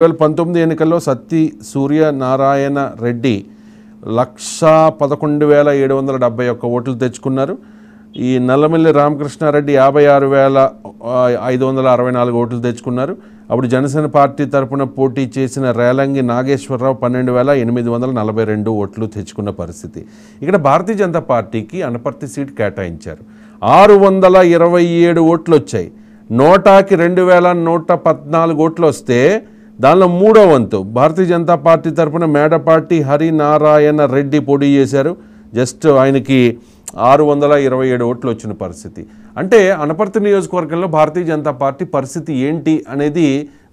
2019 ఎన్నికల్లో సత్తి సూర్యనారాయణ రెడ్డి 1,11,771 ఓట్లు తెచ్చుకున్నారు. ఈ నల్లమిల్లి రామకృష్ణారెడ్డి 56,564 ఓట్లు తెచ్చుకున్నారు. అప్పుడు జనసేన పార్టీ తరపున పోటీ చేసిన రేలంగి నాగేశ్వరరావు 12,842 ఓట్లు తెచ్చుకున్న పరిస్థితి. ఇక్కడ భారతీయ జనతా పార్టీకి అనపర్తి సీట్ కేటాయించారు. 627 ఓట్లు వచ్చాయి. నోటాకి 2,114 ఓట్లు వస్తే దానిలో మూడో వంతు భారతీయ జనతా పార్టీ తరఫున మేడపాటి హరినారాయణ రెడ్డి పోటీ చేశారు. జస్ట్ ఆయనకి 627 ఓట్లు వచ్చిన పరిస్థితి. అంటే అనపర్తి నియోజకవర్గంలో భారతీయ జనతా పార్టీ పరిస్థితి ఏంటి అనేది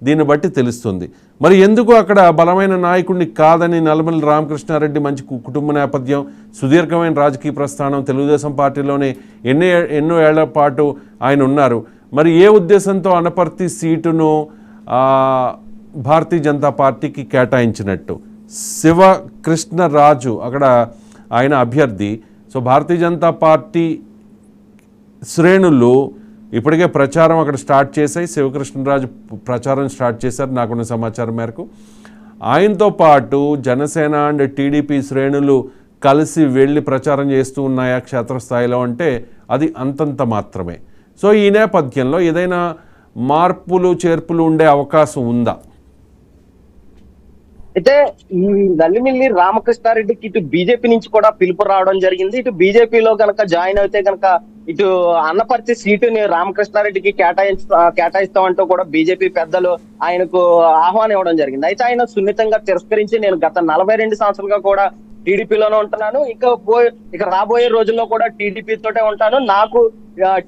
దీన్ని బట్టి తెలుస్తుంది. మరి ఎందుకు అక్కడ బలమైన నాయకుడిని కాదని నల్లమిల్లి రామకృష్ణారెడ్డి మంచి కుటుంబ నేపథ్యం, సుదీర్ఘమైన రాజకీయ ప్రస్థానం, తెలుగుదేశం పార్టీలోనే ఎన్నో ఏళ్ల పాటు ఆయన ఉన్నారు. మరి ఏ ఉద్దేశంతో అనపర్తి సీటును భారతీయ జనతా పార్టీకి కేటాయించినట్టు? శివకృష్ణరాజు అక్కడ ఆయన అభ్యర్థి. సో భారతీయ జనతా పార్టీ శ్రేణులు ఇప్పటికే ప్రచారం అక్కడ స్టార్ట్ చేశాయి. శివకృష్ణరాజు ప్రచారం స్టార్ట్ చేశారు నాకున్న సమాచారం మేరకు. ఆయనతో పాటు జనసేన అండ్ టీడీపీ శ్రేణులు కలిసి వెళ్ళి ప్రచారం చేస్తూ ఉన్నాయా క్షేత్రస్థాయిలో అంటే అది అంతంత మాత్రమే. సో ఈ నేపథ్యంలో ఏదైనా మార్పులు చేర్పులు ఉండే అవకాశం ఉందా? అయితే ఈ నల్లిమిల్లి రామకృష్ణారెడ్డికి ఇటు బీజేపీ నుంచి కూడా పిలుపు రావడం జరిగింది. ఇటు బీజేపీలో గనక జాయిన్ అయితే గనక ఇటు అన్నపర్తి సీటుని రామకృష్ణారెడ్డికి కేటాయిస్తామంటూ కూడా బీజేపీ పెద్దలు ఆయనకు ఆహ్వానం ఇవ్వడం జరిగింది. అయితే ఆయన సున్నితంగా తిరస్కరించి నేను గత 42 సంవత్సరాలుగా కూడా టీడీపీలోనే ఉంటున్నాను, ఇక రాబోయే రోజుల్లో కూడా టీడీపీ తోటే ఉంటాను, నాకు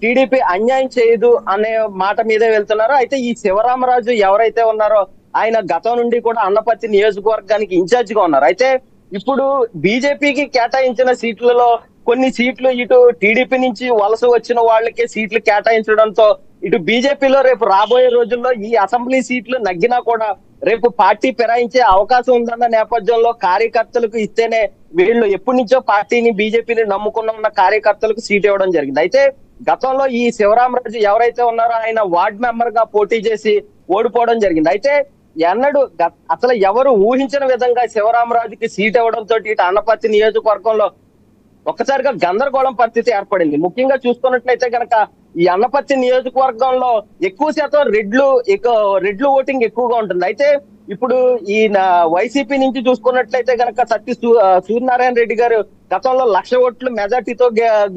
టీడీపీ అన్యాయం చేయదు అనే మాట మీదే వెళ్తున్నారు. అయితే ఈ శివరామరాజు ఎవరైతే ఉన్నారో ఆయన గతం నుండి కూడా అన్నపర్తి నియోజకవర్గానికి ఇన్ఛార్జ్ గా ఉన్నారు. అయితే ఇప్పుడు బీజేపీకి కేటాయించిన సీట్లలో కొన్ని సీట్లు ఇటు టీడీపీ నుంచి వలస వచ్చిన వాళ్ళకి సీట్లు కేటాయించడంతో ఇటు బీజేపీలో రేపు రాబోయే రోజుల్లో ఈ అసెంబ్లీ సీట్లు నగ్గినా కూడా రేపు పార్టీ ఫిరాయించే అవకాశం ఉందన్న నేపథ్యంలో కార్యకర్తలకు ఇస్తేనే వీళ్ళు ఎప్పటి నుంచో పార్టీని బీజేపీని నమ్ముకున్న కార్యకర్తలకు సీట్ ఇవ్వడం జరిగింది. అయితే గతంలో ఈ శివరామరాజు ఎవరైతే ఉన్నారో ఆయన వార్డ్ మెంబర్ గా పోటీ చేసి ఓడిపోవడం జరిగింది. అయితే ఎన్నడూ అసలు ఎవరు ఊహించిన విధంగా శివరామరాజుకి సీట్ ఇవ్వడంతో ఇటు అన్నపర్తి నియోజకవర్గంలో ఒక్కసారిగా గందరగోళం పరిస్థితి ఏర్పడింది. ముఖ్యంగా చూసుకున్నట్లయితే గనక ఈ అన్నపర్తి నియోజకవర్గంలో ఎక్కువ శాతం రెడ్లు ఓటింగ్ ఎక్కువగా ఉంటుంది. అయితే ఇప్పుడు ఈ వైసీపీ నుంచి చూసుకున్నట్లయితే గనక సూర్యనారాయణ రెడ్డి గారు గతంలో 1,00,000 ఓట్లు మెజార్టీతో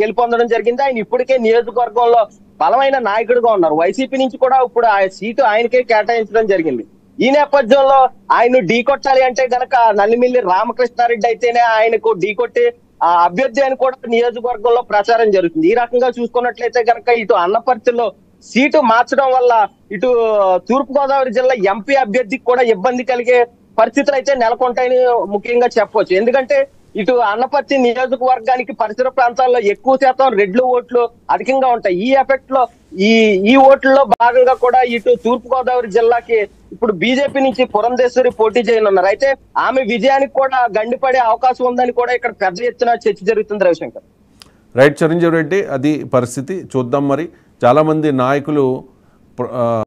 గెలుపొందడం జరిగింది. ఆయన ఇప్పటికే నియోజకవర్గంలో బలమైన నాయకుడిగా ఉన్నారు. వైసీపీ నుంచి కూడా ఇప్పుడు ఆ సీటు ఆయనకే కేటాయించడం జరిగింది. ఈ నేపథ్యంలో ఆయన ఢీకొట్టాలి అంటే గనక నల్లిమిల్లి రామకృష్ణారెడ్డి అయితేనే ఆయనకు ఢీకొట్టి ఆ అభ్యర్థి అని కూడా నియోజకవర్గంలో ప్రచారం జరుగుతుంది. ఈ రకంగా చూసుకున్నట్లయితే గనక ఇటు అన్నపర్తిలో సీటు మార్చడం వల్ల ఇటు తూర్పుగోదావరి జిల్లా ఎంపీ అభ్యర్థికి కూడా ఇబ్బంది కలిగే పరిస్థితులు అయితే నెలకొంటాయని ముఖ్యంగా చెప్పవచ్చు. ఎందుకంటే ఇటు అన్నపర్తి నియోజకవర్గానికి పరిసర ప్రాంతాల్లో ఎక్కువ శాతం రెడ్లు ఓట్లు అధికంగా ఉంటాయి. ఈ ఎఫెక్ట్ లో ఈ ఓట్లలో భాగంగా కూడా ఇటు తూర్పుగోదావరి జిల్లాకి ఇప్పుడు బీజేపీ నుంచి పురంధేశ్వరి పోటీ చేయనున్నారు. అయితే ఆమె విజయానికి కూడా గండిపడే అవకాశం ఉందని కూడా ఇక్కడ పెద్ద ఎత్తున చర్చ జరుగుతుంది. రవిశంకర్. రైట్ చిరంజీవి రెడ్డి, అది పరిస్థితి చూద్దాం. మరి చాలామంది నాయకులు